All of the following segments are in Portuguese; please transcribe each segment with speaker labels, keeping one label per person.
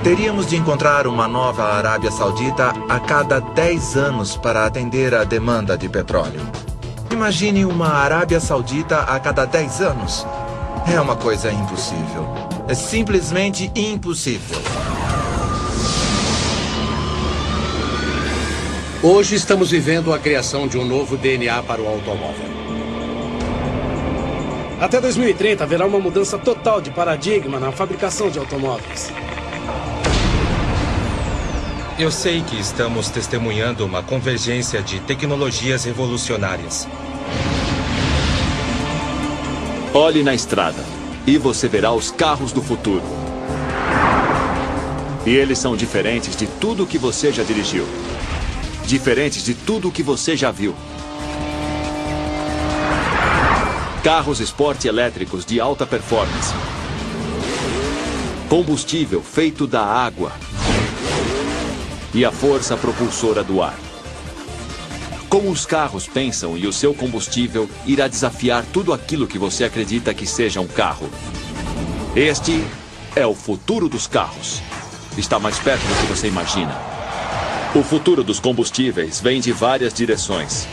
Speaker 1: Teríamos de encontrar uma nova Arábia Saudita a cada 10 anos para atender a demanda de petróleo. Imagine uma Arábia Saudita a cada 10 anos. É uma coisa impossível. É simplesmente impossível.
Speaker 2: Hoje estamos vivendo a criação de um novo DNA para o automóvel. Até 2030 haverá uma mudança total de paradigma na fabricação de automóveis.
Speaker 3: Eu sei que estamos testemunhando uma convergência de tecnologias revolucionárias.
Speaker 4: Olhe na estrada e você verá os carros do futuro. E eles são diferentes de tudo que você já dirigiu. Diferentes de tudo que você já viu. Carros esporte elétricos de alta performance. Combustível feito da água. E a força propulsora do ar. Como os carros pensam e o seu combustível irá desafiar tudo aquilo que você acredita que seja um carro. Este é o futuro dos carros. Está mais perto do que você imagina. O futuro dos combustíveis vem de várias direções.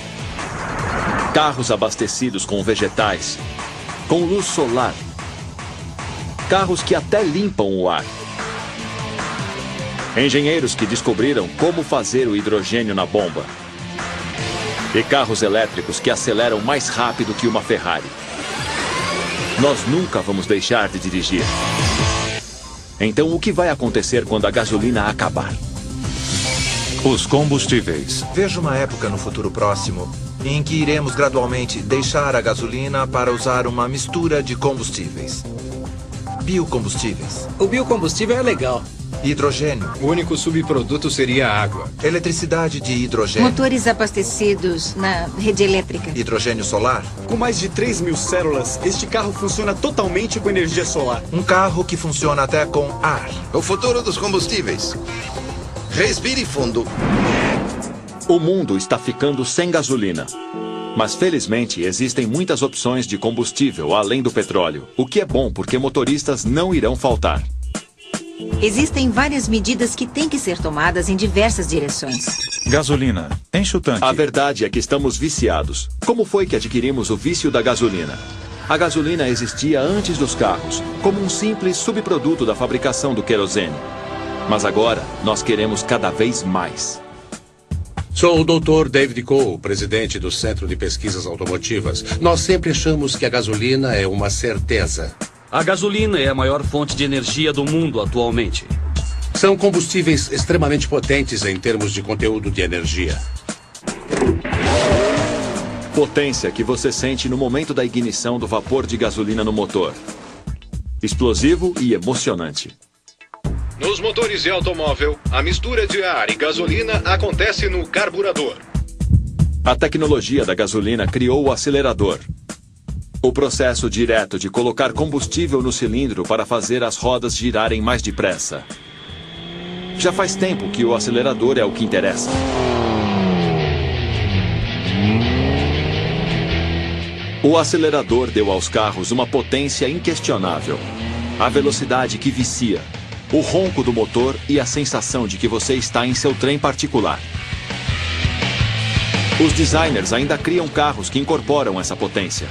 Speaker 4: Carros abastecidos com vegetais, com luz solar. Carros que até limpam o ar. Engenheiros que descobriram como fazer o hidrogênio na bomba. E carros elétricos que aceleram mais rápido que uma Ferrari. Nós nunca vamos deixar de dirigir. Então, o que vai acontecer quando a gasolina acabar?
Speaker 5: Os combustíveis.
Speaker 1: Vejo uma época no futuro próximo em que iremos gradualmente deixar a gasolina para usar uma mistura de combustíveis. Biocombustíveis.
Speaker 2: O biocombustível é legal.
Speaker 1: Hidrogênio.
Speaker 6: O único subproduto seria a água.
Speaker 1: Eletricidade de hidrogênio.
Speaker 7: Motores abastecidos na rede elétrica.
Speaker 1: Hidrogênio solar.
Speaker 8: Com mais de 3.000 células, este carro funciona totalmente com energia solar.
Speaker 1: Um carro que funciona até com ar.
Speaker 9: O futuro dos combustíveis. Respire fundo.
Speaker 4: O mundo está ficando sem gasolina. Mas felizmente existem muitas opções de combustível além do petróleo. O que é bom porque motoristas não irão faltar.
Speaker 7: Existem várias medidas que têm que ser tomadas em diversas direções.
Speaker 5: Gasolina. Enche o tanque.
Speaker 4: A verdade é que estamos viciados. Como foi que adquirimos o vício da gasolina? A gasolina existia antes dos carros, como um simples subproduto da fabricação do querosene. Mas agora, nós queremos cada vez mais.
Speaker 2: Sou o Dr. David Cole, presidente do Centro de Pesquisas Automotivas. Nós sempre achamos que a gasolina é uma certeza.
Speaker 10: A gasolina é a maior fonte de energia do mundo atualmente.
Speaker 2: São combustíveis extremamente potentes em termos de conteúdo de energia.
Speaker 4: Potência que você sente no momento da ignição do vapor de gasolina no motor. Explosivo e emocionante.
Speaker 11: Nos motores de automóvel, a mistura de ar e gasolina acontece no carburador.
Speaker 4: A tecnologia da gasolina criou o acelerador. O processo direto de colocar combustível no cilindro para fazer as rodas girarem mais depressa. Já faz tempo que o acelerador é o que interessa. O acelerador deu aos carros uma potência inquestionável. A velocidade que vicia. O ronco do motor e a sensação de que você está em seu trem particular. Os designers ainda criam carros que incorporam essa potência.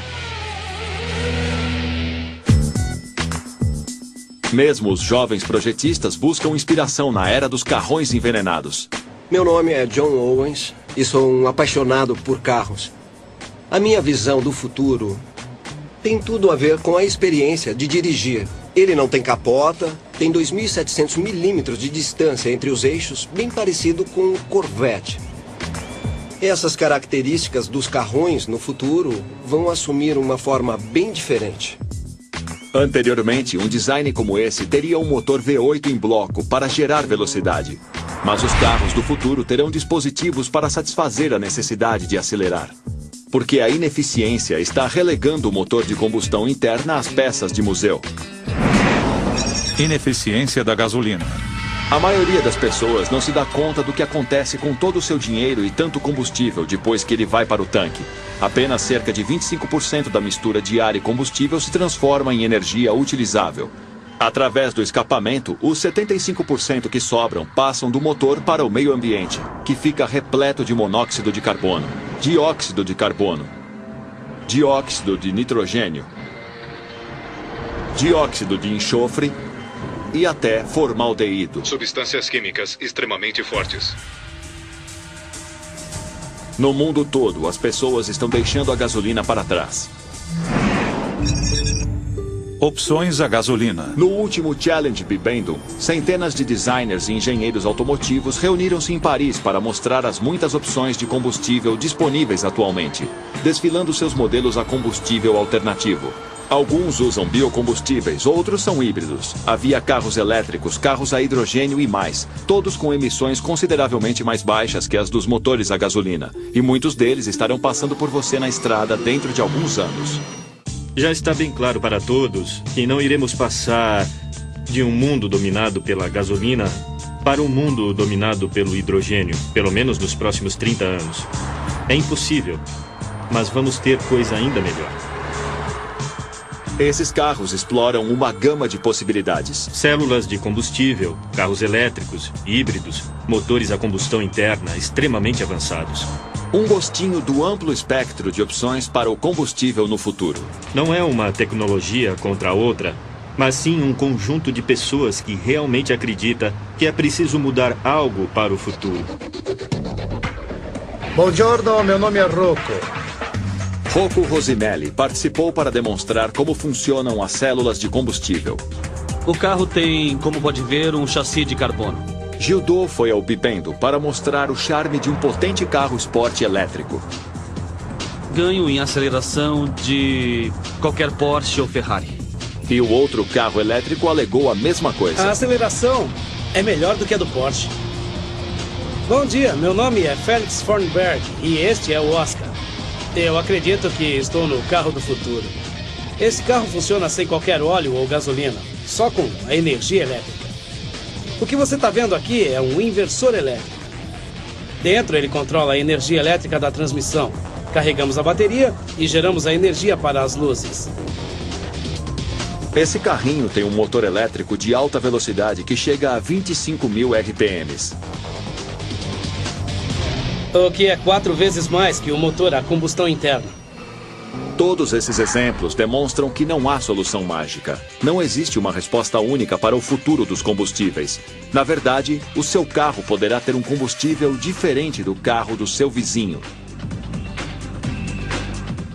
Speaker 4: Mesmo os jovens projetistas buscam inspiração na era dos carrões envenenados.
Speaker 12: Meu nome é John Owens e sou um apaixonado por carros. A minha visão do futuro tem tudo a ver com a experiência de dirigir. Ele não tem capota, tem 2.700 milímetros de distância entre os eixos, bem parecido com um Corvette. Essas características dos carrões no futuro vão assumir uma forma bem diferente.
Speaker 4: Anteriormente, um design como esse teria um motor V8 em bloco para gerar velocidade. Mas os carros do futuro terão dispositivos para satisfazer a necessidade de acelerar. Porque a ineficiência está relegando o motor de combustão interna às peças de museu.
Speaker 5: Ineficiência da gasolina.
Speaker 4: A maioria das pessoas não se dá conta do que acontece com todo o seu dinheiro e tanto combustível depois que ele vai para o tanque. Apenas cerca de 25% da mistura de ar e combustível se transforma em energia utilizável. Através do escapamento, os 75% que sobram passam do motor para o meio ambiente, que fica repleto de monóxido de carbono, dióxido de carbono, dióxido de nitrogênio, dióxido de enxofre e até formaldeído.
Speaker 11: Substâncias químicas extremamente fortes.
Speaker 4: No mundo todo, as pessoas estão deixando a gasolina para trás.
Speaker 5: Opções a gasolina.
Speaker 4: No último Challenge Bibendum, centenas de designers e engenheiros automotivos reuniram-se em Paris para mostrar as muitas opções de combustível disponíveis atualmente, desfilando seus modelos a combustível alternativo. Alguns usam biocombustíveis, outros são híbridos. Havia carros elétricos, carros a hidrogênio e mais, todos com emissões consideravelmente mais baixas que as dos motores a gasolina. E muitos deles estarão passando por você na estrada dentro de alguns anos.
Speaker 13: Já está bem claro para todos que não iremos passar de um mundo dominado pela gasolina para um mundo dominado pelo hidrogênio, pelo menos nos próximos 30 anos. É impossível, mas vamos ter coisa ainda melhor.
Speaker 4: Esses carros exploram uma gama de possibilidades.
Speaker 13: Células de combustível, carros elétricos, híbridos, motores a combustão interna extremamente avançados.
Speaker 4: Um gostinho do amplo espectro de opções para o combustível no futuro.
Speaker 13: Não é uma tecnologia contra a outra, mas sim um conjunto de pessoas que realmente acredita que é preciso mudar algo para o futuro.
Speaker 14: Buongiorno, meu nome é Rocco.
Speaker 4: Rocco Rosinelli participou para demonstrar como funcionam as células de combustível.
Speaker 10: O carro tem, como pode ver, um chassi de carbono.
Speaker 4: Gildo foi ao Bibendum para mostrar o charme de um potente carro esporte elétrico.
Speaker 10: Ganho em aceleração de qualquer Porsche ou Ferrari.
Speaker 4: E o outro carro elétrico alegou a mesma coisa.
Speaker 15: A aceleração é melhor do que a do Porsche. Bom dia, meu nome é Felix Fornberg e este é o Oscar. Eu acredito que estou no carro do futuro. Esse carro funciona sem qualquer óleo ou gasolina, só com a energia elétrica. O que você está vendo aqui é um inversor elétrico. Dentro ele controla a energia elétrica da transmissão. Carregamos a bateria e geramos a energia para as luzes.
Speaker 4: Esse carrinho tem um motor elétrico de alta velocidade que chega a 25.000 RPMs.
Speaker 15: O que é 4 vezes mais que o motor a combustão interna.
Speaker 4: Todos esses exemplos demonstram que não há solução mágica. Não existe uma resposta única para o futuro dos combustíveis. Na verdade, o seu carro poderá ter um combustível diferente do carro do seu vizinho.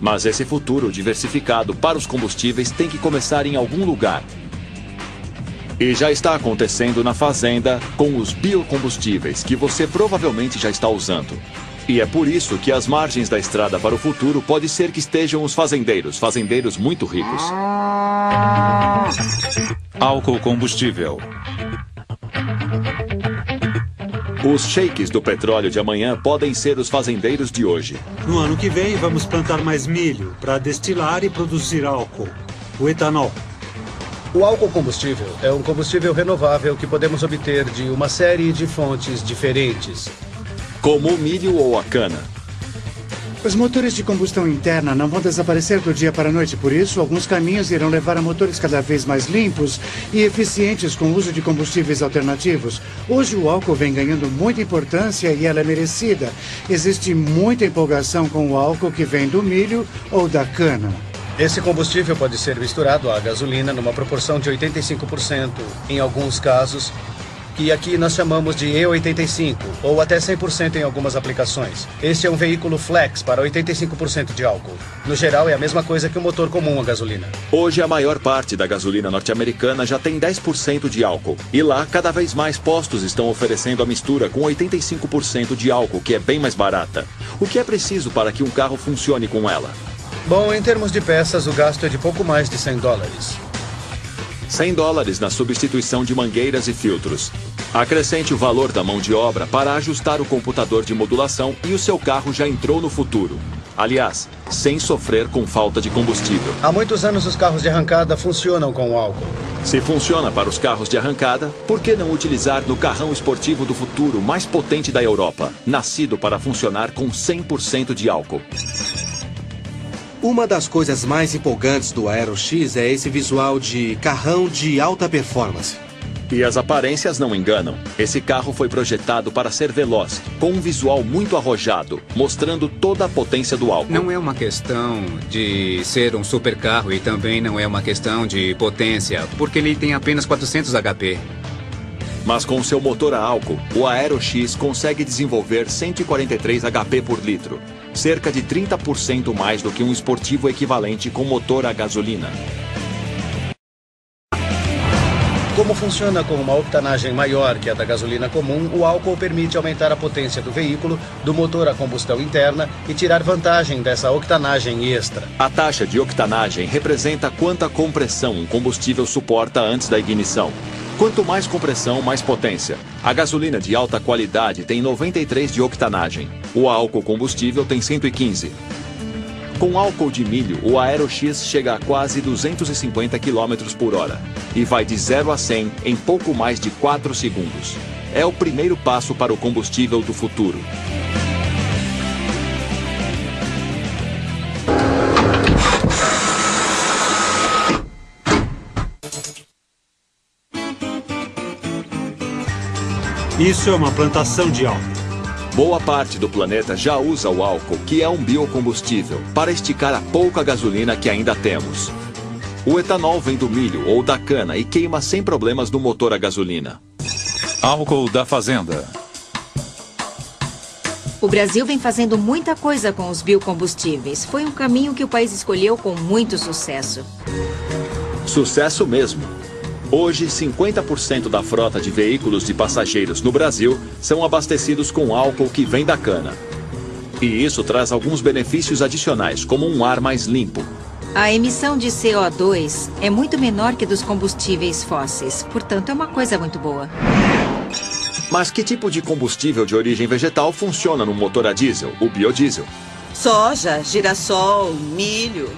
Speaker 4: Mas esse futuro diversificado para os combustíveis tem que começar em algum lugar. E já está acontecendo na fazenda com os biocombustíveis, que você provavelmente já está usando. E é por isso que as margens da estrada para o futuro pode ser que estejam os fazendeiros muito ricos.
Speaker 5: Álcool combustível.
Speaker 4: Os sheiks do petróleo de amanhã podem ser os fazendeiros de hoje.
Speaker 16: No ano que vem, vamos plantar mais milho para destilar e produzir álcool, o etanol.
Speaker 14: O álcool combustível é um combustível renovável que podemos obter de uma série de fontes diferentes.
Speaker 4: Como o milho ou a cana.
Speaker 17: Os motores de combustão interna não vão desaparecer do dia para a noite, por isso, alguns caminhos irão levar a motores cada vez mais limpos e eficientes com o uso de combustíveis alternativos. Hoje, o álcool vem ganhando muita importância e ela é merecida. Existe muita empolgação com o álcool que vem do milho ou da cana.
Speaker 14: Esse combustível pode ser misturado à gasolina numa proporção de 85%, em alguns casos, que aqui nós chamamos de E85, ou até 100% em algumas aplicações. Este é um veículo flex para 85% de álcool. No geral, é a mesma coisa que um motor comum a gasolina.
Speaker 4: Hoje, a maior parte da gasolina norte-americana já tem 10% de álcool. E lá, cada vez mais postos estão oferecendo a mistura com 85% de álcool, que é bem mais barata. O que é preciso para que um carro funcione com ela?
Speaker 14: Bom, em termos de peças, o gasto é de pouco mais de $100.
Speaker 4: $100 na substituição de mangueiras e filtros. Acrescente o valor da mão de obra para ajustar o computador de modulação e o seu carro já entrou no futuro. Aliás, sem sofrer com falta de combustível.
Speaker 14: Há muitos anos os carros de arrancada funcionam com álcool.
Speaker 4: Se funciona para os carros de arrancada, por que não utilizar no carrão esportivo do futuro mais potente da Europa, nascido para funcionar com 100% de álcool?
Speaker 18: Uma das coisas mais empolgantes do Aero X é esse visual de carrão de alta performance.
Speaker 4: E as aparências não enganam. Esse carro foi projetado para ser veloz, com um visual muito arrojado, mostrando toda a potência do álcool.
Speaker 6: Não é uma questão de ser um supercarro e também não é uma questão de potência, porque ele tem apenas 400 HP.
Speaker 4: Mas com seu motor a álcool, o Aero X consegue desenvolver 143 HP por litro, cerca de 30% mais do que um esportivo equivalente com motor a gasolina.
Speaker 14: Como funciona com uma octanagem maior que a da gasolina comum, o álcool permite aumentar a potência do veículo, do motor a combustão interna e tirar vantagem dessa octanagem extra.
Speaker 4: A taxa de octanagem representa quanta compressão um combustível suporta antes da ignição. Quanto mais compressão, mais potência. A gasolina de alta qualidade tem 93 de octanagem. O álcool combustível tem 115. Com álcool de milho, o Aero X chega a quase 250 km por hora e vai de 0 a 100 em pouco mais de 4 segundos. É o primeiro passo para o combustível do futuro.
Speaker 16: Isso é uma plantação de álcool.
Speaker 4: Boa parte do planeta já usa o álcool, que é um biocombustível, para esticar a pouca gasolina que ainda temos. O etanol vem do milho ou da cana e queima sem problemas no motor a gasolina.
Speaker 5: Álcool da fazenda.
Speaker 7: O Brasil vem fazendo muita coisa com os biocombustíveis. Foi um caminho que o país escolheu com muito sucesso.
Speaker 4: Sucesso mesmo. Hoje, 50% da frota de veículos de passageiros no Brasil são abastecidos com álcool que vem da cana. E isso traz alguns benefícios adicionais, como um ar mais limpo.
Speaker 7: A emissão de CO2 é muito menor que dos combustíveis fósseis, portanto é uma coisa muito boa.
Speaker 4: Mas que tipo de combustível de origem vegetal funciona no motor a diesel, o biodiesel?
Speaker 19: Soja, girassol, milho.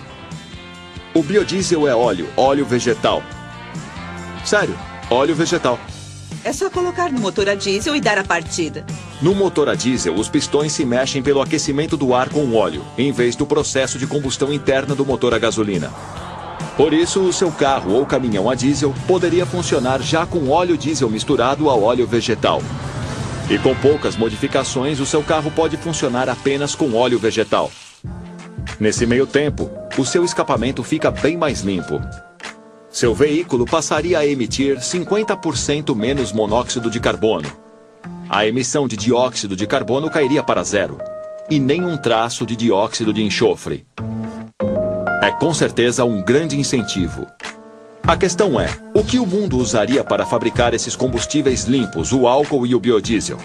Speaker 4: O biodiesel é óleo vegetal. Sério, óleo vegetal.
Speaker 19: É só colocar no motor a diesel e dar a partida.
Speaker 4: No motor a diesel, os pistões se mexem pelo aquecimento do ar com o óleo, em vez do processo de combustão interna do motor a gasolina. Por isso, o seu carro ou caminhão a diesel poderia funcionar já com óleo diesel misturado a óleo vegetal. E com poucas modificações, o seu carro pode funcionar apenas com óleo vegetal. Nesse meio tempo, o seu escapamento fica bem mais limpo. Seu veículo passaria a emitir 50% menos monóxido de carbono. A emissão de dióxido de carbono cairia para zero. E nenhum traço de dióxido de enxofre. É com certeza um grande incentivo. A questão é, o que o mundo usaria para fabricar esses combustíveis limpos, o álcool e o biodiesel?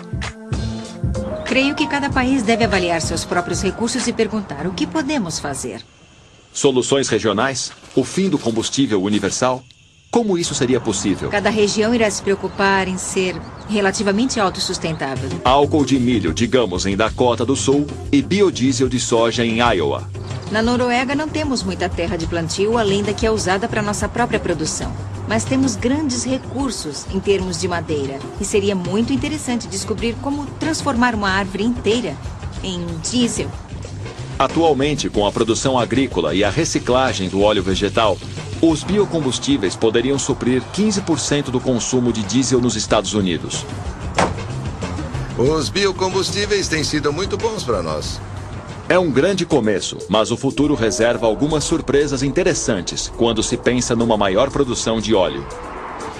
Speaker 7: Creio que cada país deve avaliar seus próprios recursos e perguntar o que podemos fazer.
Speaker 4: Soluções regionais? O fim do combustível universal? Como isso seria possível?
Speaker 7: Cada região irá se preocupar em ser relativamente autossustentável.
Speaker 4: Álcool de milho, digamos, em Dakota do Sul e biodiesel de soja em Iowa.
Speaker 7: Na Noruega não temos muita terra de plantio, além da que é usada para nossa própria produção. Mas temos grandes recursos em termos de madeira. E seria muito interessante descobrir como transformar uma árvore inteira em diesel.
Speaker 4: Atualmente, com a produção agrícola e a reciclagem do óleo vegetal, os biocombustíveis poderiam suprir 15% do consumo de diesel nos Estados Unidos.
Speaker 9: Os biocombustíveis têm sido muito bons para nós.
Speaker 4: É um grande começo, mas o futuro reserva algumas surpresas interessantes quando se pensa numa maior produção de óleo.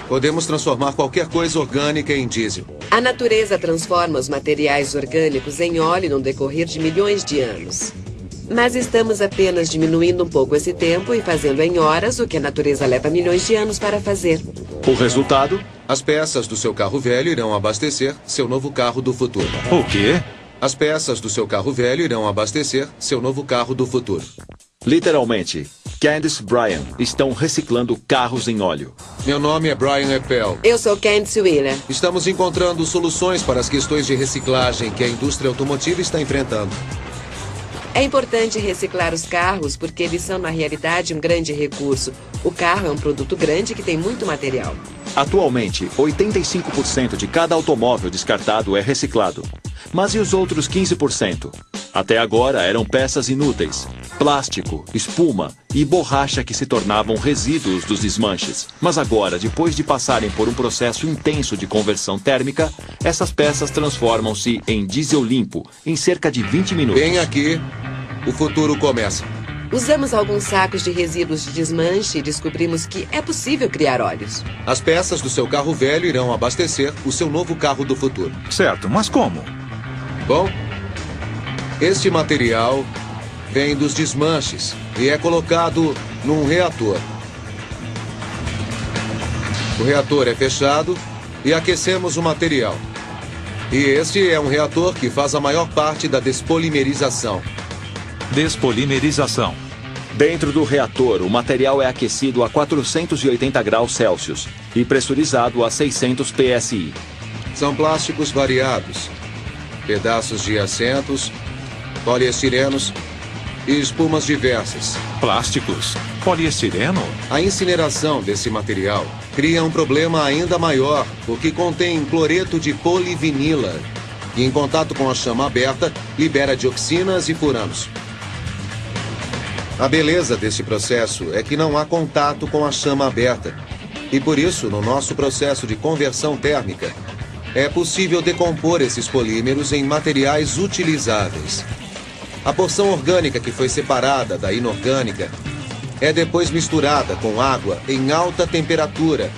Speaker 18: Podemos transformar qualquer coisa orgânica em diesel.
Speaker 20: A natureza transforma os materiais orgânicos em óleo no decorrer de milhões de anos. Mas estamos apenas diminuindo um pouco esse tempo e fazendo em horas o que a natureza leva milhões de anos para fazer.
Speaker 4: O resultado?
Speaker 18: As peças do seu carro velho irão abastecer seu novo carro do futuro.
Speaker 5: O quê?
Speaker 18: As peças do seu carro velho irão abastecer seu novo carro do futuro.
Speaker 4: Literalmente, Candice e Brian estão reciclando carros em óleo.
Speaker 18: Meu nome é Brian Eppel.
Speaker 20: Eu sou Candice Wheeler.
Speaker 18: Estamos encontrando soluções para as questões de reciclagem que a indústria automotiva está enfrentando.
Speaker 20: É importante reciclar os carros porque eles são, na realidade, um grande recurso. O carro é um produto grande que tem muito material.
Speaker 4: Atualmente, 85% de cada automóvel descartado é reciclado. Mas e os outros 15%? Até agora eram peças inúteis, plástico, espuma e borracha que se tornavam resíduos dos desmanches. Mas agora, depois de passarem por um processo intenso de conversão térmica, essas peças transformam-se em diesel limpo em cerca de 20 minutos.
Speaker 9: Bem aqui, o futuro começa.
Speaker 20: Usamos alguns sacos de resíduos de desmanche e descobrimos que é possível criar óleos.
Speaker 9: As peças do seu carro velho irão abastecer o seu novo carro do futuro.
Speaker 5: Certo, mas como?
Speaker 9: Bom, este material vem dos desmanches e é colocado num reator. O reator é fechado e aquecemos o material. E este é um reator que faz a maior parte da despolimerização.
Speaker 5: Despolimerização.
Speaker 4: Dentro do reator, o material é aquecido a 480 graus Celsius e pressurizado a 600 psi.
Speaker 9: São plásticos variados, pedaços de assentos, poliestirenos e espumas diversas.
Speaker 5: Plásticos? Poliestireno?
Speaker 9: A incineração desse material cria um problema ainda maior, porque contém cloreto de polivinila, que em contato com a chama aberta libera dioxinas e furanos. A beleza desse processo é que não há contato com a chama aberta. E por isso, no nosso processo de conversão térmica, é possível decompor esses polímeros em materiais utilizáveis. A porção orgânica que foi separada da inorgânica é depois misturada com água em alta temperatura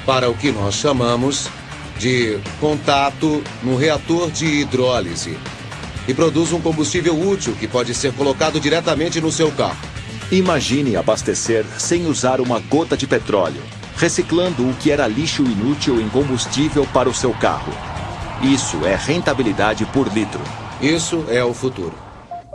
Speaker 9: para o que nós chamamos de contato no reator de hidrólise e produz um combustível útil que pode ser colocado diretamente no seu carro.
Speaker 4: Imagine abastecer sem usar uma gota de petróleo, reciclando o que era lixo inútil em combustível para o seu carro. Isso é rentabilidade por litro.
Speaker 9: Isso é o futuro.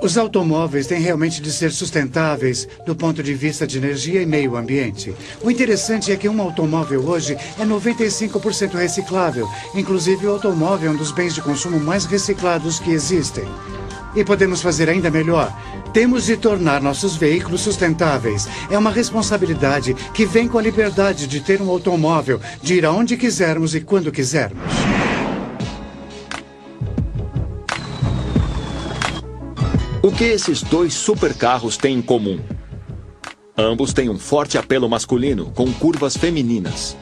Speaker 17: Os automóveis têm realmente de ser sustentáveis do ponto de vista de energia e meio ambiente. O interessante é que um automóvel hoje é 95% reciclável. Inclusive, o automóvel é um dos bens de consumo mais reciclados que existem. E podemos fazer ainda melhor. Temos de tornar nossos veículos sustentáveis. É uma responsabilidade que vem com a liberdade de ter um automóvel, de ir aonde quisermos e quando quisermos.
Speaker 4: O que esses dois supercarros têm em comum? Ambos têm um forte apelo masculino, com curvas femininas.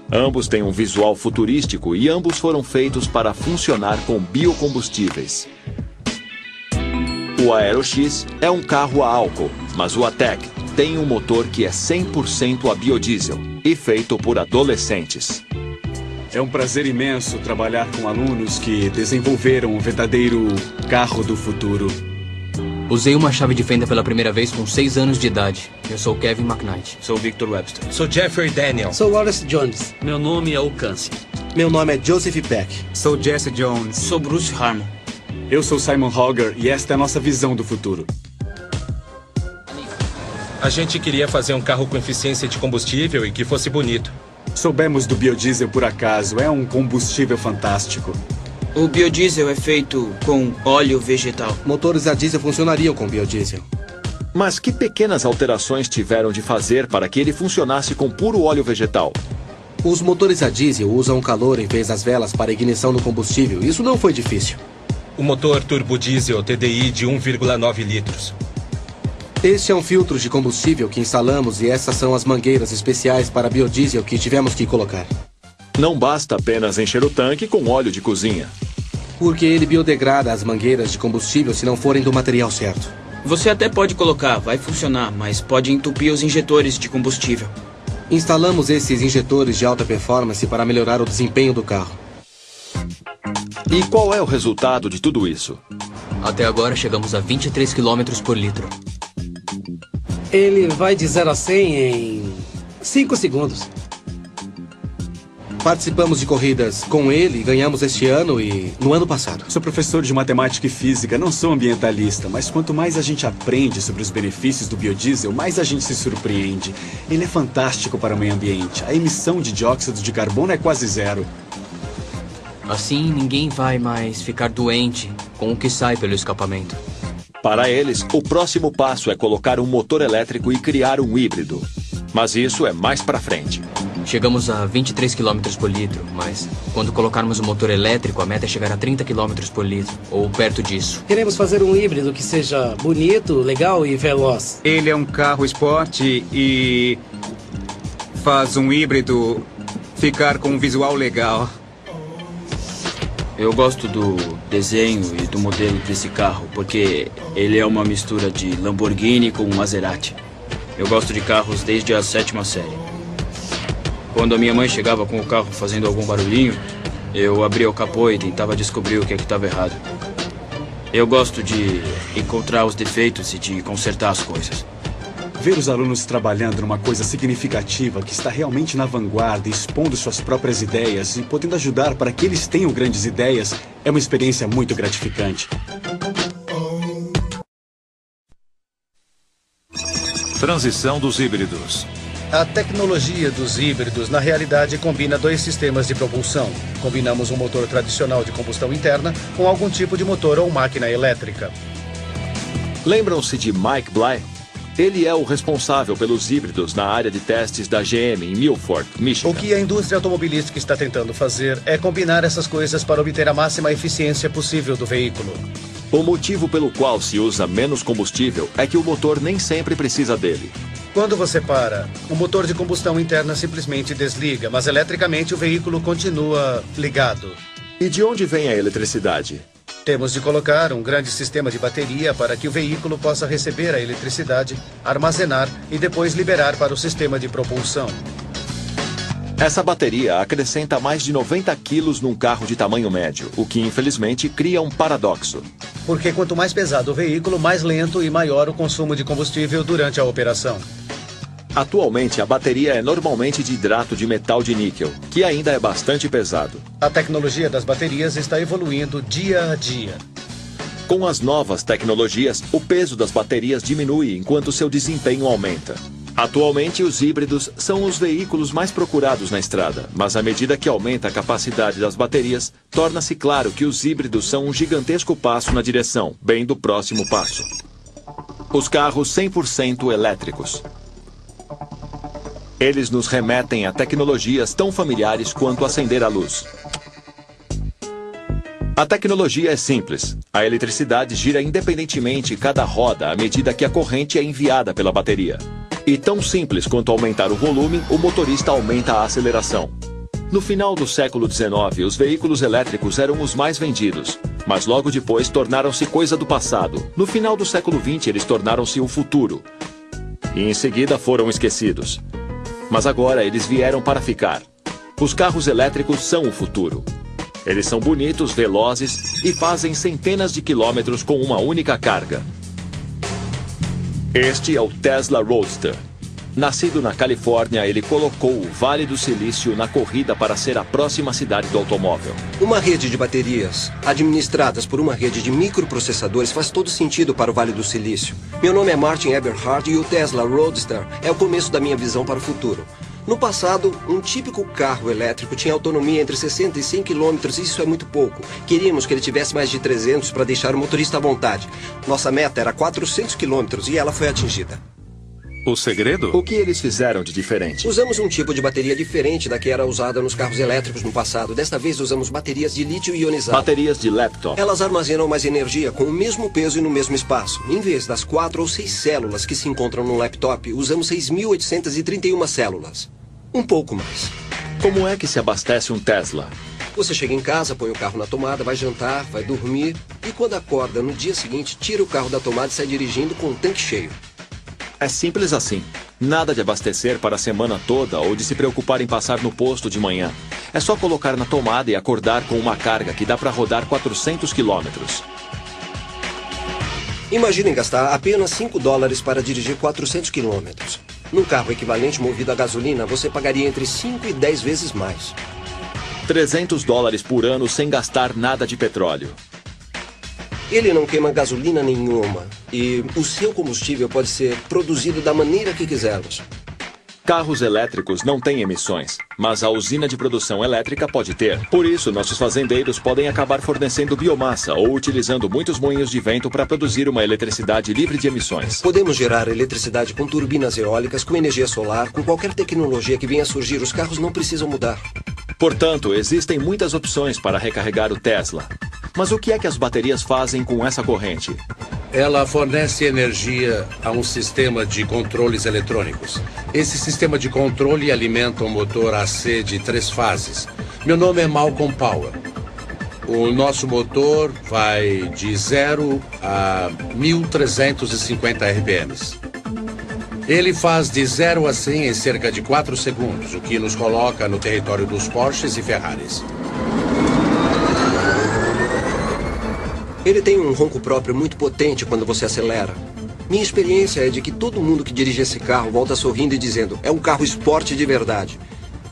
Speaker 4: Ambos têm um visual futurístico e ambos foram feitos para funcionar com biocombustíveis. O Aero X é um carro a álcool, mas o Atec tem um motor que é 100% a biodiesel e feito por adolescentes.
Speaker 8: É um prazer imenso trabalhar com alunos que desenvolveram o verdadeiro carro do futuro.
Speaker 21: Usei uma chave de fenda pela primeira vez com 6 anos de idade. Eu sou Kevin McKnight.
Speaker 10: Sou Victor Webster.
Speaker 3: Sou Jeffrey Daniel.
Speaker 15: Sou Wallace Jones.
Speaker 10: Meu nome é Ocâncio.
Speaker 18: Meu nome é Joseph Peck.
Speaker 6: Sou Jesse Jones.
Speaker 10: Sou Bruce Harmon.
Speaker 8: Eu sou Simon Hogger e esta é a nossa visão do futuro.
Speaker 3: A gente queria fazer um carro com eficiência de combustível e que fosse bonito.
Speaker 8: Soubemos do biodiesel por acaso. É um combustível fantástico.
Speaker 10: O biodiesel é feito com óleo vegetal.
Speaker 18: Motores a diesel funcionariam com biodiesel.
Speaker 4: Mas que pequenas alterações tiveram de fazer para que ele funcionasse com puro óleo vegetal?
Speaker 18: Os motores a diesel usam calor em vez das velas para ignição do combustível. Isso não foi difícil.
Speaker 3: O motor turbodiesel TDI de 1,9 litros.
Speaker 18: Este é um filtro de combustível que instalamos e essas são as mangueiras especiais para biodiesel que tivemos que colocar.
Speaker 4: Não basta apenas encher o tanque com óleo de cozinha.
Speaker 18: Porque ele biodegrada as mangueiras de combustível se não forem do material certo.
Speaker 10: Você até pode colocar, vai funcionar, mas pode entupir os injetores de combustível.
Speaker 18: Instalamos esses injetores de alta performance para melhorar o desempenho do carro.
Speaker 4: E qual é o resultado de tudo isso?
Speaker 21: Até agora chegamos a 23 km por litro.
Speaker 15: Ele vai de 0 a 100 em 5 segundos.
Speaker 18: Participamos de corridas com ele e ganhamos este ano e no ano passado.
Speaker 8: Sou professor de matemática e física, não sou ambientalista, mas quanto mais a gente aprende sobre os benefícios do biodiesel, mais a gente se surpreende. Ele é fantástico para o meio ambiente. A emissão de dióxido de carbono é quase zero.
Speaker 21: Assim, ninguém vai mais ficar doente com o que sai pelo escapamento.
Speaker 4: Para eles, o próximo passo é colocar um motor elétrico e criar um híbrido. Mas isso é mais pra frente.
Speaker 21: Chegamos a 23 km por litro, mas quando colocarmos o motor elétrico, a meta é chegar a 30 km por litro, ou perto disso.
Speaker 15: Queremos fazer um híbrido que seja bonito, legal e veloz.
Speaker 6: Ele é um carro esporte e faz um híbrido ficar com um visual legal.
Speaker 1: Eu gosto do desenho e do modelo desse carro, porque ele é uma mistura de Lamborghini com Maserati. Eu gosto de carros desde a 7ª série. Quando a minha mãe chegava com o carro fazendo algum barulhinho, eu abria o capô e tentava descobrir o que estava errado. Eu gosto de encontrar os defeitos e de consertar as coisas.
Speaker 8: Ver os alunos trabalhando numa coisa significativa que está realmente na vanguarda, expondo suas próprias ideias e podendo ajudar para que eles tenham grandes ideias é uma experiência muito gratificante.
Speaker 5: Transição dos híbridos.
Speaker 14: A tecnologia dos híbridos, na realidade, combina dois sistemas de propulsão. Combinamos um motor tradicional de combustão interna com algum tipo de motor ou máquina elétrica.
Speaker 4: Lembram-se de Mike Bly? Ele é o responsável pelos híbridos na área de testes da GM em Milford, Michigan.
Speaker 14: O que a indústria automobilística está tentando fazer é combinar essas coisas para obter a máxima eficiência possível do veículo.
Speaker 4: O motivo pelo qual se usa menos combustível é que o motor nem sempre precisa dele.
Speaker 14: Quando você para, o motor de combustão interna simplesmente desliga, mas eletricamente o veículo continua ligado.
Speaker 4: E de onde vem a eletricidade?
Speaker 14: Temos de colocar um grande sistema de bateria para que o veículo possa receber a eletricidade, armazenar e depois liberar para o sistema de propulsão.
Speaker 4: Essa bateria acrescenta mais de 90 quilos num carro de tamanho médio, o que infelizmente cria um paradoxo.
Speaker 14: Porque quanto mais pesado o veículo, mais lento e maior o consumo de combustível durante a operação.
Speaker 4: Atualmente, a bateria é normalmente de hidrato de metal de níquel, que ainda é bastante pesado.
Speaker 14: A tecnologia das baterias está evoluindo dia a dia.
Speaker 4: Com as novas tecnologias, o peso das baterias diminui enquanto seu desempenho aumenta. Atualmente, os híbridos são os veículos mais procurados na estrada, mas à medida que aumenta a capacidade das baterias, torna-se claro que os híbridos são um gigantesco passo na direção, bem do próximo passo. Os carros 100% elétricos. Eles nos remetem a tecnologias tão familiares quanto acender a luz. A tecnologia é simples. A eletricidade gira independentemente cada roda à medida que a corrente é enviada pela bateria. E tão simples quanto aumentar o volume, o motorista aumenta a aceleração. No final do século XIX, os veículos elétricos eram os mais vendidos, mas logo depois tornaram-se coisa do passado. No final do século XX, eles tornaram-se o futuro. E em seguida foram esquecidos. Mas agora eles vieram para ficar. Os carros elétricos são o futuro. Eles são bonitos, velozes e fazem centenas de quilômetros com uma única carga. Este é o Tesla Roadster. Nascido na Califórnia, ele colocou o Vale do Silício na corrida para ser a próxima cidade do automóvel.
Speaker 12: Uma rede de baterias, administradas por uma rede de microprocessadores, faz todo sentido para o Vale do Silício. Meu nome é Martin Eberhard e o Tesla Roadster é o começo da minha visão para o futuro. No passado, um típico carro elétrico tinha autonomia entre 60 e 100 km e isso é muito pouco. Queríamos que ele tivesse mais de 300 para deixar o motorista à vontade. Nossa meta era 400 km e ela foi atingida.
Speaker 5: O segredo?
Speaker 4: O que eles fizeram de diferente?
Speaker 12: Usamos um tipo de bateria diferente da que era usada nos carros elétricos no passado. Desta vez usamos baterias de lítio ionizado.
Speaker 4: Baterias de laptop.
Speaker 12: Elas armazenam mais energia com o mesmo peso e no mesmo espaço. Em vez das 4 ou 6 células que se encontram no laptop, usamos 6.831 células. Um pouco mais.
Speaker 4: Como é que se abastece um Tesla?
Speaker 12: Você chega em casa, põe o carro na tomada, vai jantar, vai dormir e quando acorda no dia seguinte, tira o carro da tomada e sai dirigindo com o tanque cheio.
Speaker 4: É simples assim. Nada de abastecer para a semana toda ou de se preocupar em passar no posto de manhã. É só colocar na tomada e acordar com uma carga que dá para rodar 400 quilômetros.
Speaker 12: Imaginem gastar apenas $5 para dirigir 400 quilômetros. Num carro equivalente movido a gasolina, você pagaria entre 5 e 10 vezes mais.
Speaker 4: $300 por ano sem gastar nada de petróleo.
Speaker 12: Ele não queima gasolina nenhuma e o seu combustível pode ser produzido da maneira que quisermos.
Speaker 4: Carros elétricos não têm emissões, mas a usina de produção elétrica pode ter. Por isso, nossos fazendeiros podem acabar fornecendo biomassa ou utilizando muitos moinhos de vento para produzir uma eletricidade livre de emissões.
Speaker 12: Podemos gerar eletricidade com turbinas eólicas, com energia solar, com qualquer tecnologia que venha a surgir. Os carros não precisam mudar.
Speaker 4: Portanto, existem muitas opções para recarregar o Tesla. Mas o que é que as baterias fazem com essa corrente?
Speaker 2: Ela fornece energia a um sistema de controles eletrônicos. Esse sistema de controle alimenta um motor AC de 3 fases. Meu nome é Malcolm Power. O nosso motor vai de 0 a 1.350 RPMs. Ele faz de 0 a 100 em cerca de 4 segundos, o que nos coloca no território dos Porsches e Ferraris.
Speaker 12: Ele tem um ronco próprio muito potente quando você acelera. Minha experiência é de que todo mundo que dirige esse carro volta sorrindo e dizendo: é um carro esporte de verdade.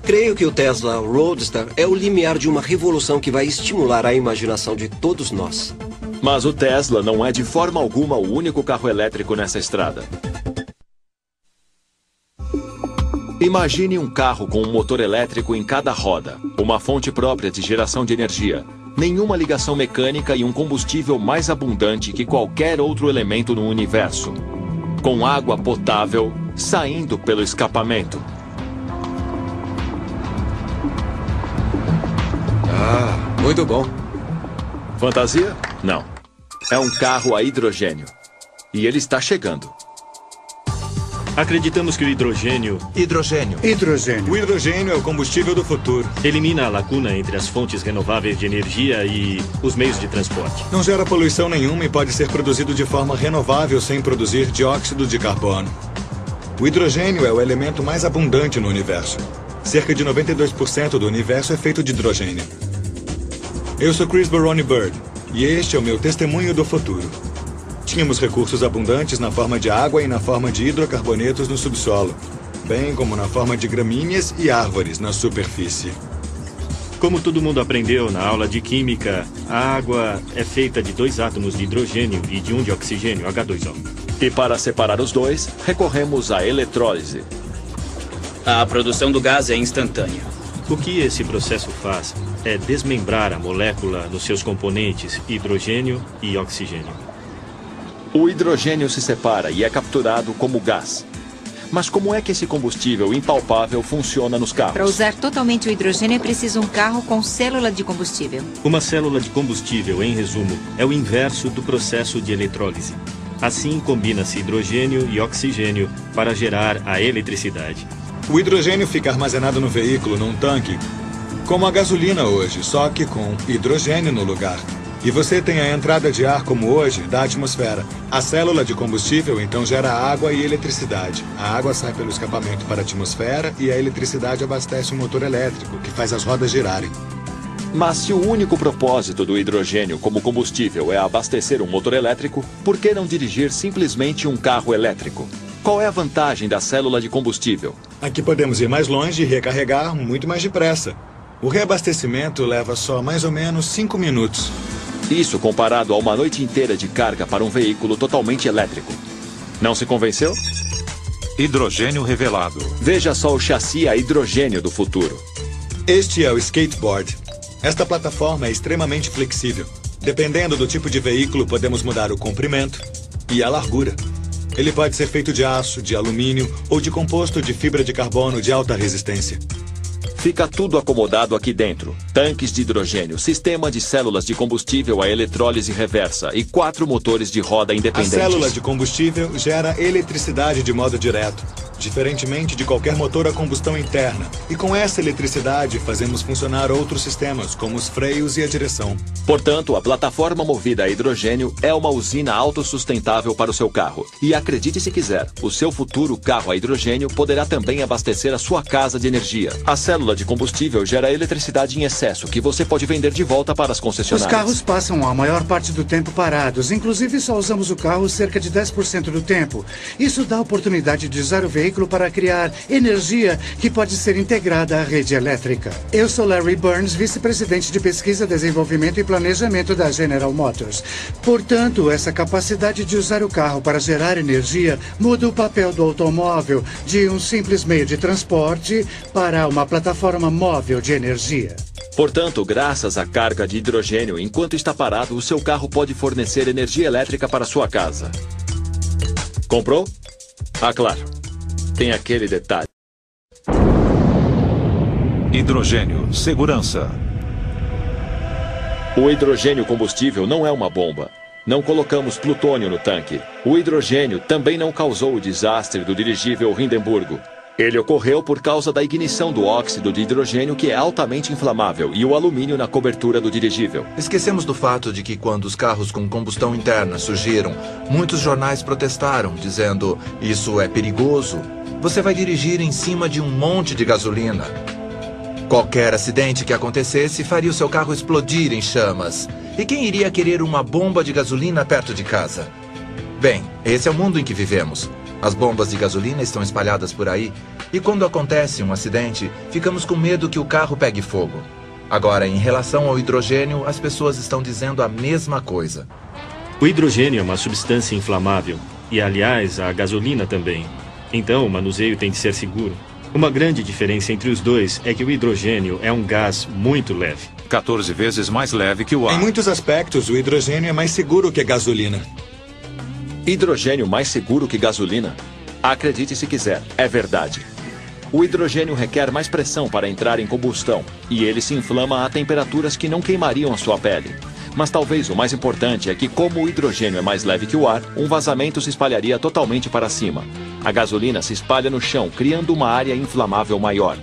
Speaker 12: Creio que o Tesla Roadster é o limiar de uma revolução que vai estimular a imaginação de todos nós.
Speaker 4: Mas o Tesla não é de forma alguma o único carro elétrico nessa estrada. Imagine um carro com um motor elétrico em cada roda, uma fonte própria de geração de energia, nenhuma ligação mecânica e um combustível mais abundante que qualquer outro elemento no universo, com água potável saindo pelo escapamento.
Speaker 12: Ah, muito bom.
Speaker 4: Fantasia? Não. É um carro a hidrogênio. E ele está chegando.
Speaker 13: Acreditamos que o hidrogênio...
Speaker 16: Hidrogênio.
Speaker 13: O hidrogênio é o combustível do futuro. Elimina a lacuna entre as fontes renováveis de energia e os meios de transporte.
Speaker 22: Não gera poluição nenhuma e pode ser produzido de forma renovável sem produzir dióxido de carbono. O hidrogênio é o elemento mais abundante no universo. Cerca de 92% do universo é feito de hidrogênio. Eu sou Chris Barone Bird e este é o meu testemunho do futuro. Tínhamos recursos abundantes na forma de água e na forma de hidrocarbonetos no subsolo, bem como na forma de gramíneas e árvores na superfície.
Speaker 13: Como todo mundo aprendeu na aula de química, a água é feita de 2 átomos de hidrogênio e de 1 de oxigênio, H2O.
Speaker 4: E para separar os dois, recorremos à eletrólise.
Speaker 1: A produção do gás é instantânea.
Speaker 13: O que esse processo faz é desmembrar a molécula nos seus componentes hidrogênio e oxigênio.
Speaker 4: O hidrogênio se separa e é capturado como gás. Mas como é que esse combustível impalpável funciona nos carros?
Speaker 7: Para usar totalmente o hidrogênio é preciso um carro com célula de combustível.
Speaker 13: Uma célula de combustível, em resumo, é o inverso do processo de eletrólise. Assim, combina-se hidrogênio e oxigênio para gerar a eletricidade.
Speaker 22: O hidrogênio fica armazenado no veículo, num tanque, como a gasolina hoje, só que com hidrogênio no lugar. E você tem a entrada de ar, como hoje, da atmosfera. A célula de combustível, então, gera água e eletricidade. A água sai pelo escapamento para a atmosfera e a eletricidade abastece um motor elétrico, que faz as rodas girarem.
Speaker 4: Mas se o único propósito do hidrogênio como combustível é abastecer um motor elétrico, por que não dirigir simplesmente um carro elétrico? Qual é a vantagem da célula de combustível?
Speaker 22: Aqui podemos ir mais longe e recarregar muito mais depressa. O reabastecimento leva só mais ou menos 5 minutos.
Speaker 4: Isso comparado a uma noite inteira de carga para um veículo totalmente elétrico. Não se convenceu?
Speaker 5: Hidrogênio revelado.
Speaker 4: Veja só o chassi a hidrogênio do futuro.
Speaker 22: Este é o skateboard. Esta plataforma é extremamente flexível. Dependendo do tipo de veículo, podemos mudar o comprimento e a largura. Ele pode ser feito de aço, de alumínio ou de composto de fibra de carbono de alta resistência.
Speaker 4: Fica tudo acomodado aqui dentro. Tanques de hidrogênio, sistema de células de combustível a eletrólise reversa e 4 motores de roda independentes.
Speaker 22: A célula de combustível gera eletricidade de modo direto, diferentemente de qualquer motor a combustão interna. E com essa eletricidade fazemos funcionar outros sistemas, como os freios e a direção.
Speaker 4: Portanto, a plataforma movida a hidrogênio é uma usina autossustentável para o seu carro. E acredite se quiser, o seu futuro carro a hidrogênio poderá também abastecer a sua casa de energia. A célula de combustível gera eletricidade em excesso, que você pode vender de volta para as concessionárias.
Speaker 17: Os carros passam a maior parte do tempo parados. Inclusive, só usamos o carro cerca de 10% do tempo. Isso dá a oportunidade de usar o veículo veículo para criar energia que pode ser integrada à rede elétrica. Eu sou Larry Burns, vice-presidente de pesquisa, desenvolvimento e planejamento da General Motors. Portanto, essa capacidade de usar o carro para gerar energia muda o papel do automóvel de um simples meio de transporte para uma plataforma móvel de energia.
Speaker 4: Portanto, graças à carga de hidrogênio, enquanto está parado, o seu carro pode fornecer energia elétrica para sua casa. Comprou? Ah, claro. Tem aquele detalhe.
Speaker 5: Hidrogênio, segurança.
Speaker 4: O hidrogênio combustível não é uma bomba. Não colocamos plutônio no tanque. O hidrogênio também não causou o desastre do dirigível Hindenburgo. Ele ocorreu por causa da ignição do óxido de hidrogênio, que é altamente inflamável, e o alumínio na cobertura do dirigível.
Speaker 11: Esquecemos do fato de que quando os carros com combustão interna surgiram, muitos jornais protestaram, dizendo: isso é perigoso. Você vai dirigir em cima de um monte de gasolina. Qualquer acidente que acontecesse faria o seu carro explodir em chamas. E quem iria querer uma bomba de gasolina perto de casa? Bem, esse é o mundo em que vivemos. As bombas de gasolina estão espalhadas por aí, e quando acontece um acidente, ficamos com medo que o carro pegue fogo. Agora, em relação ao hidrogênio, as pessoas estão dizendo a mesma coisa.
Speaker 13: O hidrogênio é uma substância inflamável, e aliás, a gasolina também. Então, o manuseio tem de ser seguro. Uma grande diferença entre os dois é que o hidrogênio é um gás muito leve.
Speaker 5: 14 vezes mais leve que o ar.
Speaker 22: Em muitos aspectos, o hidrogênio é mais seguro que a gasolina.
Speaker 4: Hidrogênio mais seguro que gasolina? Acredite se quiser, é verdade. O hidrogênio requer mais pressão para entrar em combustão, e ele se inflama a temperaturas que não queimariam a sua pele. Mas talvez o mais importante é que, como o hidrogênio é mais leve que o ar, um vazamento se espalharia totalmente para cima. A gasolina se espalha no chão, criando uma área inflamável maior.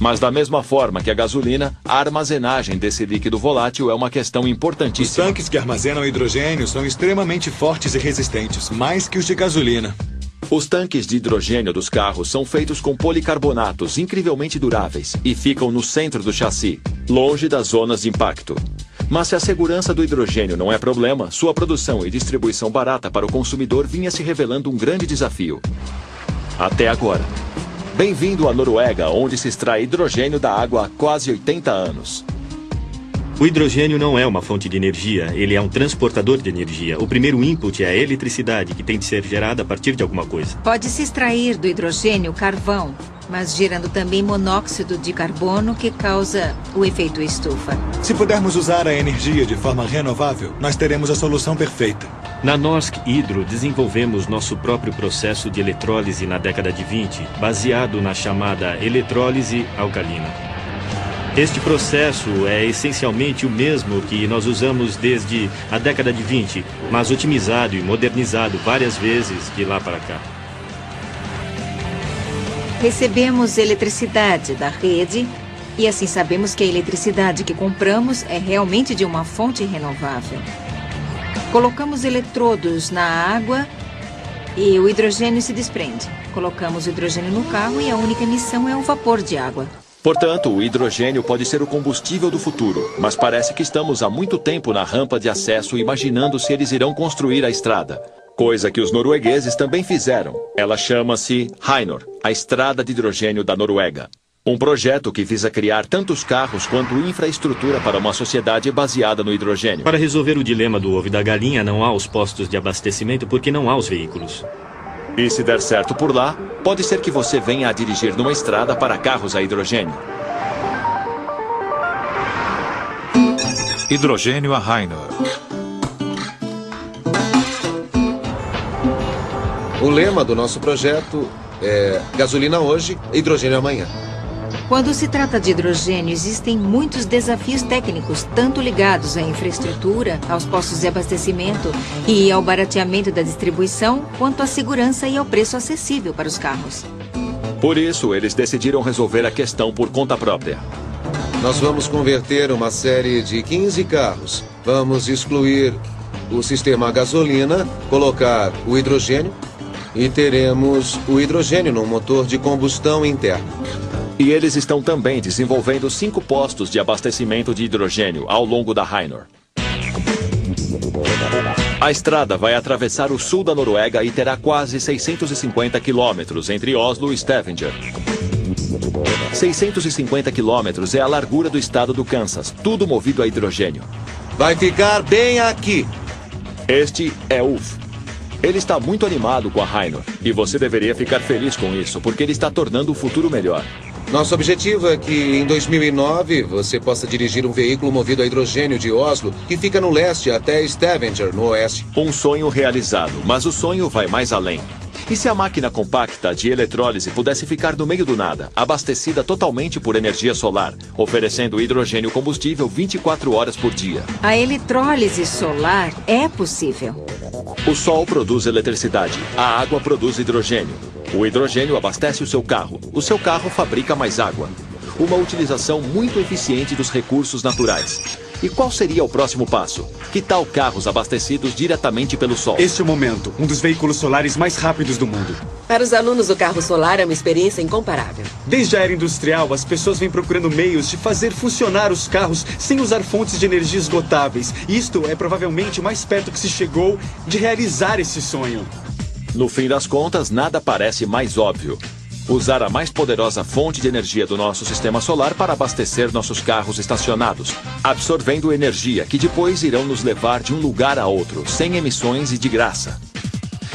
Speaker 4: Mas da mesma forma que a gasolina, a armazenagem desse líquido volátil é uma questão importantíssima.
Speaker 22: Os tanques que armazenam hidrogênio são extremamente fortes e resistentes, mais que os de gasolina.
Speaker 4: Os tanques de hidrogênio dos carros são feitos com policarbonatos incrivelmente duráveis e ficam no centro do chassi, longe das zonas de impacto. Mas se a segurança do hidrogênio não é problema, sua produção e distribuição barata para o consumidor vinha se revelando um grande desafio. Até agora. Bem-vindo à Noruega, onde se extrai hidrogênio da água há quase 80 anos.
Speaker 13: O hidrogênio não é uma fonte de energia, ele é um transportador de energia. O primeiro input é a eletricidade, que tem de ser gerada a partir de alguma coisa.
Speaker 7: Pode-se extrair do hidrogênio carvão, mas gerando também monóxido de carbono, que causa o efeito estufa.
Speaker 22: Se pudermos usar a energia de forma renovável, nós teremos a solução perfeita.
Speaker 13: Na Norsk Hydro, desenvolvemos nosso próprio processo de eletrólise na década de 20, baseado na chamada eletrólise alcalina. Este processo é essencialmente o mesmo que nós usamos desde a década de 20, mas otimizado e modernizado várias vezes de lá para cá.
Speaker 7: Recebemos eletricidade da rede e assim sabemos que a eletricidade que compramos é realmente de uma fonte renovável. Colocamos eletrodos na água e o hidrogênio se desprende. Colocamos o hidrogênio no carro e a única emissão é o vapor de água.
Speaker 4: Portanto, o hidrogênio pode ser o combustível do futuro, mas parece que estamos há muito tempo na rampa de acesso imaginando se eles irão construir a estrada. Coisa que os noruegueses também fizeram. Ela chama-se Heinor, a Estrada de Hidrogênio da Noruega. Um projeto que visa criar tantos carros quanto infraestrutura para uma sociedade baseada no hidrogênio.
Speaker 13: Para resolver o dilema do ovo e da galinha, não há os postos de abastecimento porque não há os veículos.
Speaker 4: E se der certo por lá, pode ser que você venha a dirigir numa estrada para carros a hidrogênio.
Speaker 5: Hidrogênio a Heinor.
Speaker 9: O lema do nosso projeto é gasolina hoje, hidrogênio amanhã.
Speaker 7: Quando se trata de hidrogênio, existem muitos desafios técnicos, tanto ligados à infraestrutura, aos postos de abastecimento e ao barateamento da distribuição, quanto à segurança e ao preço acessível para os carros.
Speaker 4: Por isso, eles decidiram resolver a questão por conta própria.
Speaker 9: Nós vamos converter uma série de 15 carros. Vamos excluir o sistema a gasolina, colocar o hidrogênio e teremos o hidrogênio num motor de combustão interna.
Speaker 4: E eles estão também desenvolvendo 5 postos de abastecimento de hidrogênio ao longo da Heinor. A estrada vai atravessar o sul da Noruega e terá quase 650 quilômetros entre Oslo e Stavanger. 650 quilômetros é a largura do estado do Kansas, tudo movido a hidrogênio.
Speaker 9: Vai ficar bem aqui.
Speaker 4: Este é Ulf. Ele está muito animado com a Heinor, e você deveria ficar feliz com isso, porque ele está tornando o futuro melhor.
Speaker 9: Nosso objetivo é que, em 2009, você possa dirigir um veículo movido a hidrogênio de Oslo, que fica no leste até Stavanger, no oeste.
Speaker 4: Um sonho realizado, mas o sonho vai mais além. E se a máquina compacta de eletrólise pudesse ficar no meio do nada, abastecida totalmente por energia solar, oferecendo hidrogênio combustível 24 horas por dia?
Speaker 7: A eletrólise solar é possível.
Speaker 4: O sol produz eletricidade, a água produz hidrogênio. O hidrogênio abastece o seu carro fabrica mais água. Uma utilização muito eficiente dos recursos naturais. E qual seria o próximo passo? Que tal carros abastecidos diretamente pelo sol?
Speaker 8: Este é o momento, um dos veículos solares mais rápidos do mundo.
Speaker 19: Para os alunos, o carro solar é uma experiência incomparável.
Speaker 8: Desde a era industrial, as pessoas vêm procurando meios de fazer funcionar os carros sem usar fontes de energia esgotáveis. Isto é provavelmente o mais perto que se chegou de realizar esse sonho.
Speaker 4: No fim das contas, nada parece mais óbvio. Usar a mais poderosa fonte de energia do nosso sistema solar para abastecer nossos carros estacionados, absorvendo energia que depois irão nos levar de um lugar a outro, sem emissões e de graça.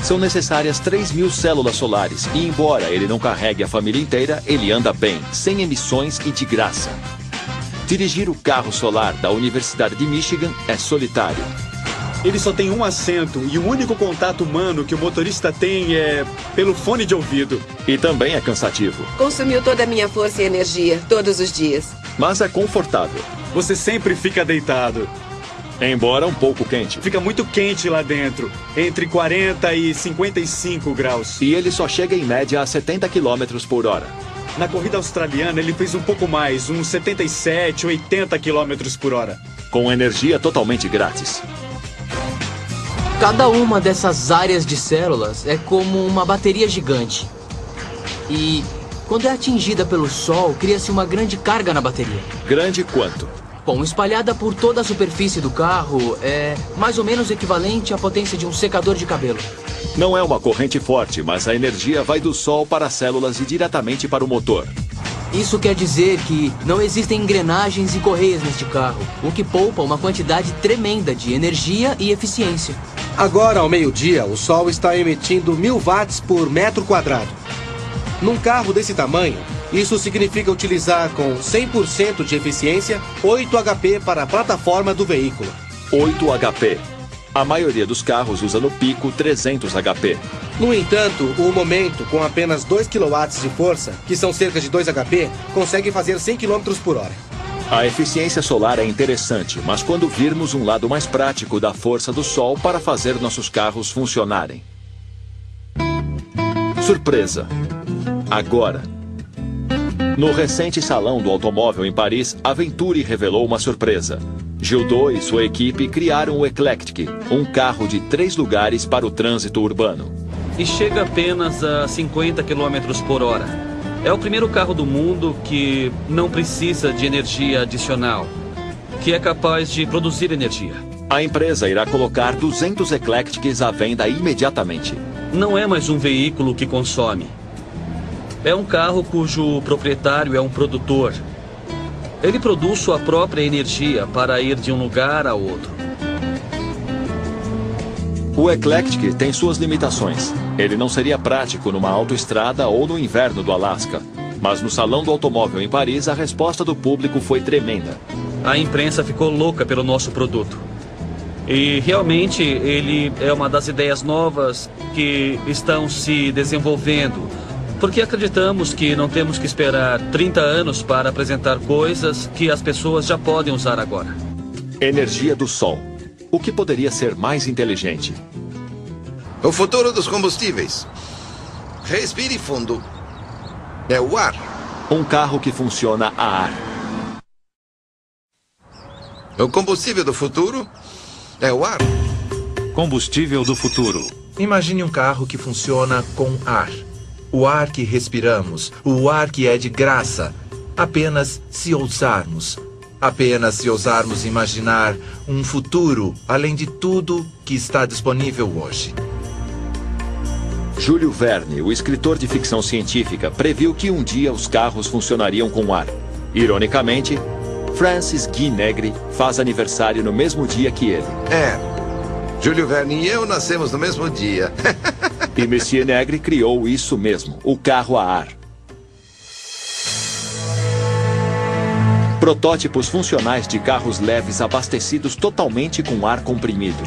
Speaker 4: São necessárias 3.000 células solares e, embora ele não carregue a família inteira, ele anda bem, sem emissões e de graça. Dirigir o carro solar da Universidade de Michigan é solitário.
Speaker 8: Ele só tem um assento e o único contato humano que o motorista tem é pelo fone de ouvido.
Speaker 4: E também é cansativo.
Speaker 19: Consumiu toda a minha força e energia, todos os dias.
Speaker 4: Mas é confortável.
Speaker 8: Você sempre fica deitado.
Speaker 4: Embora um pouco quente.
Speaker 8: Fica muito quente lá dentro, entre 40 e 55 graus.
Speaker 4: E ele só chega em média a 70 km por hora.
Speaker 8: Na corrida australiana ele fez um pouco mais, uns 77, 80 km por hora.
Speaker 4: Com energia totalmente grátis.
Speaker 21: Cada uma dessas áreas de células é como uma bateria gigante. E quando é atingida pelo sol, cria-se uma grande carga na bateria.
Speaker 4: Grande quanto?
Speaker 21: Bom, espalhada por toda a superfície do carro, é mais ou menos equivalente à potência de um secador de cabelo.
Speaker 4: Não é uma corrente forte, mas a energia vai do sol para as células e diretamente para o motor.
Speaker 21: Isso quer dizer que não existem engrenagens e correias neste carro, o que poupa uma quantidade tremenda de energia e eficiência.
Speaker 18: Agora, ao meio-dia, o sol está emitindo 1000 watts por metro quadrado. Num carro desse tamanho, isso significa utilizar com 100% de eficiência 8 HP para a plataforma do veículo.
Speaker 4: 8 HP. A maioria dos carros usa no pico 300 HP.
Speaker 18: No entanto, o momento, com apenas 2 kW de força, que são cerca de 2 HP, consegue fazer 100 km por hora.
Speaker 4: A eficiência solar é interessante, mas quando virmos um lado mais prático da força do sol para fazer nossos carros funcionarem. Surpresa! Agora! No recente Salão do Automóvel em Paris, a Venturi revelou uma surpresa. Gildo e sua equipe criaram o Eclectic, um carro de 3 lugares para o trânsito urbano.
Speaker 10: E chega apenas a 50 km por hora. É o primeiro carro do mundo que não precisa de energia adicional, que é capaz de produzir energia.
Speaker 4: A empresa irá colocar 200 Eclectics à venda imediatamente.
Speaker 10: Não é mais um veículo que consome. É um carro cujo proprietário é um produtor. Ele produz sua própria energia para ir de um lugar a outro.
Speaker 4: O Eclectic tem suas limitações. Ele não seria prático numa autoestrada ou no inverno do Alasca. Mas no Salão do Automóvel em Paris, a resposta do público foi tremenda.
Speaker 10: A imprensa ficou louca pelo nosso produto. E realmente ele é uma das ideias novas que estão se desenvolvendo. Porque acreditamos que não temos que esperar 30 anos para apresentar coisas que as pessoas já podem usar agora.
Speaker 4: Energia do sol. O que poderia ser mais inteligente?
Speaker 20: O futuro dos combustíveis. Respire fundo. É o ar.
Speaker 4: Um carro que funciona a ar.
Speaker 20: O combustível do futuro é o ar.
Speaker 5: Combustível do futuro.
Speaker 11: Imagine um carro que funciona com ar. O ar que respiramos, o ar que é de graça, apenas se ousarmos. Apenas se ousarmos imaginar um futuro além de tudo que está disponível hoje.
Speaker 4: Júlio Verne, o escritor de ficção científica, previu que um dia os carros funcionariam com ar. Ironicamente, Francis Guy Negri faz aniversário no mesmo dia que ele.
Speaker 20: Júlio Verne e eu nascemos no mesmo dia.
Speaker 4: E Monsieur Negri criou isso mesmo, o carro a ar. Protótipos funcionais de carros leves abastecidos totalmente com ar comprimido.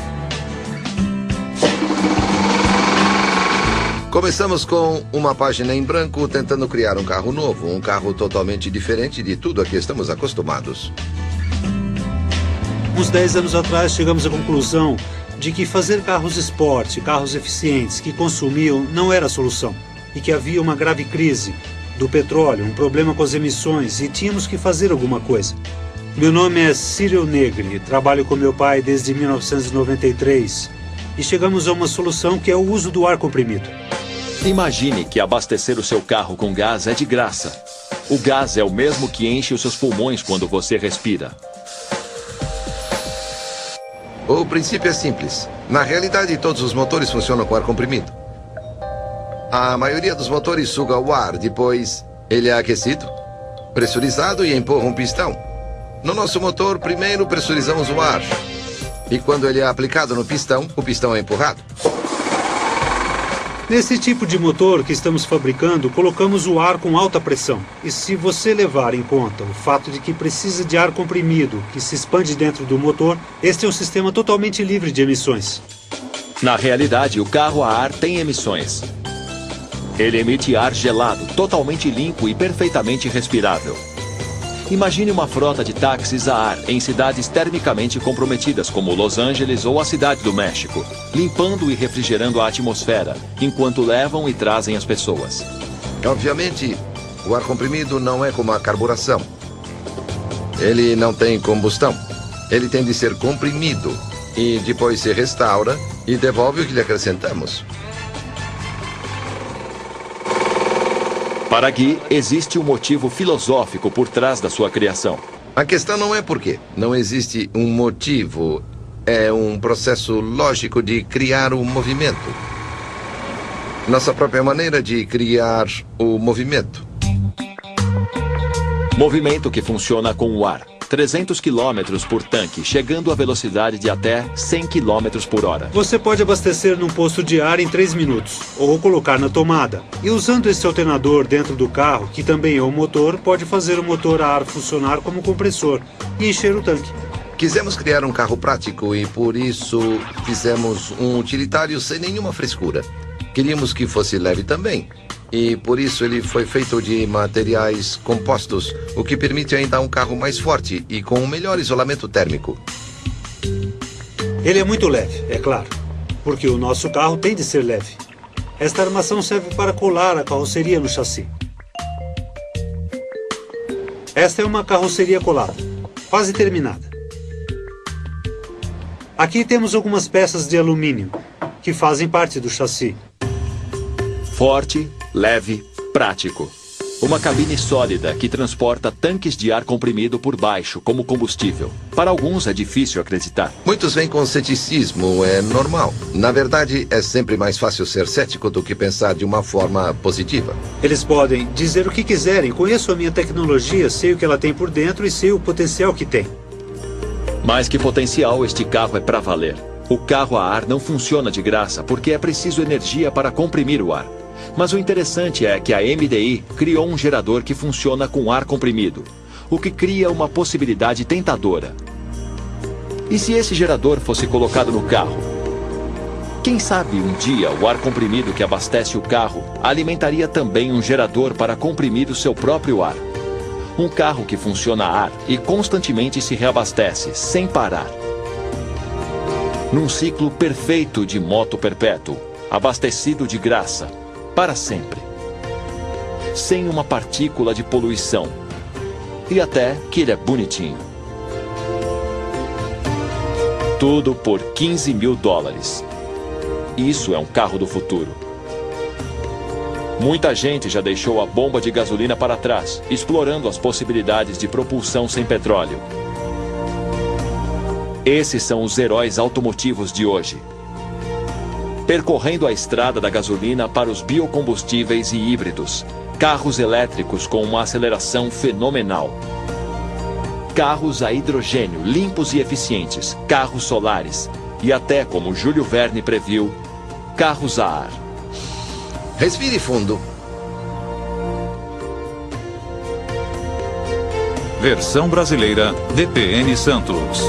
Speaker 20: Começamos com uma página em branco tentando criar um carro novo, um carro totalmente diferente de tudo a que estamos acostumados.
Speaker 16: Uns 10 anos atrás chegamos à conclusão de que fazer carros esporte, carros eficientes que consumiam não era a solução e que havia uma grave crise do petróleo, um problema com as emissões e tínhamos que fazer alguma coisa. Meu nome é Cyril Negri, trabalho com meu pai desde 1993 e chegamos a uma solução que é o uso do ar comprimido.
Speaker 4: Imagine que abastecer o seu carro com gás é de graça. O gás é o mesmo que enche os seus pulmões quando você respira.
Speaker 20: O princípio é simples. Na realidade, todos os motores funcionam com ar comprimido. A maioria dos motores suga o ar, depois ele é aquecido, pressurizado e empurra um pistão. No nosso motor, primeiro pressurizamos o ar. E quando ele é aplicado no pistão, o pistão é empurrado.
Speaker 16: Nesse tipo de motor que estamos fabricando, colocamos o ar com alta pressão. E se você levar em conta o fato de que precisa de ar comprimido, que se expande dentro do motor, este é um sistema totalmente livre de emissões.
Speaker 4: Na realidade, o carro a ar tem emissões. Ele emite ar gelado, totalmente limpo e perfeitamente respirável. Imagine uma frota de táxis a ar em cidades termicamente comprometidas como Los Angeles ou a Cidade do México, limpando e refrigerando a atmosfera, enquanto levam e trazem as pessoas.
Speaker 20: Obviamente, o ar comprimido não é como a carburação. Ele não tem combustão. Ele tem de ser comprimido e depois se restaura e devolve o que lhe acrescentamos.
Speaker 4: Para Guy, existe um motivo filosófico por trás da sua criação.
Speaker 20: A questão não é por quê. Não existe um motivo. É um processo lógico de criar o movimento. Nossa própria maneira de criar o movimento.
Speaker 4: Movimento que funciona com o ar. 300 km por tanque, chegando a velocidade de até 100 km por hora.
Speaker 16: Você pode abastecer num posto de ar em 3 minutos, ou colocar na tomada. E usando esse alternador dentro do carro, que também é um motor, pode fazer o motor a ar funcionar como compressor e encher o tanque.
Speaker 20: Quisemos criar um carro prático e por isso fizemos um utilitário sem nenhuma frescura. Queríamos que fosse leve também. E por isso ele foi feito de materiais compostos, o que permite ainda um carro mais forte e com um melhor isolamento térmico.
Speaker 16: Ele é muito leve, é claro, porque o nosso carro tem de ser leve. Esta armação serve para colar a carroceria no chassi. Esta é uma carroceria colada, quase terminada. Aqui temos algumas peças de alumínio, que fazem parte do chassi.
Speaker 4: Forte, leve, prático. Uma cabine sólida que transporta tanques de ar comprimido por baixo como combustível. Para alguns é difícil acreditar.
Speaker 20: Muitos vêm com ceticismo, é normal. Na verdade, é sempre mais fácil ser cético do que pensar de uma forma positiva.
Speaker 16: Eles podem dizer o que quiserem, conheço a minha tecnologia, sei o que ela tem por dentro e sei o potencial que tem.
Speaker 4: Mais que potencial, este carro é para valer. O carro a ar não funciona de graça porque é preciso energia para comprimir o ar. Mas o interessante é que a MDI criou um gerador que funciona com ar comprimido, o que cria uma possibilidade tentadora. E se esse gerador fosse colocado no carro? Quem sabe um dia o ar comprimido que abastece o carro alimentaria também um gerador para comprimir o seu próprio ar. Um carro que funciona a ar e constantemente se reabastece, sem parar. Num ciclo perfeito de moto perpétuo, abastecido de graça, para sempre. Sem uma partícula de poluição. E até que ele é bonitinho. Tudo por $15 mil. Isso é um carro do futuro. Muita gente já deixou a bomba de gasolina para trás, explorando as possibilidades de propulsão sem petróleo. Esses são os heróis automotivos de hoje. Percorrendo a estrada da gasolina para os biocombustíveis e híbridos. Carros elétricos com uma aceleração fenomenal. Carros a hidrogênio, limpos e eficientes. Carros solares. E até, como Júlio Verne previu, carros a ar.
Speaker 20: Respire fundo.
Speaker 5: Versão brasileira, DPN Santos.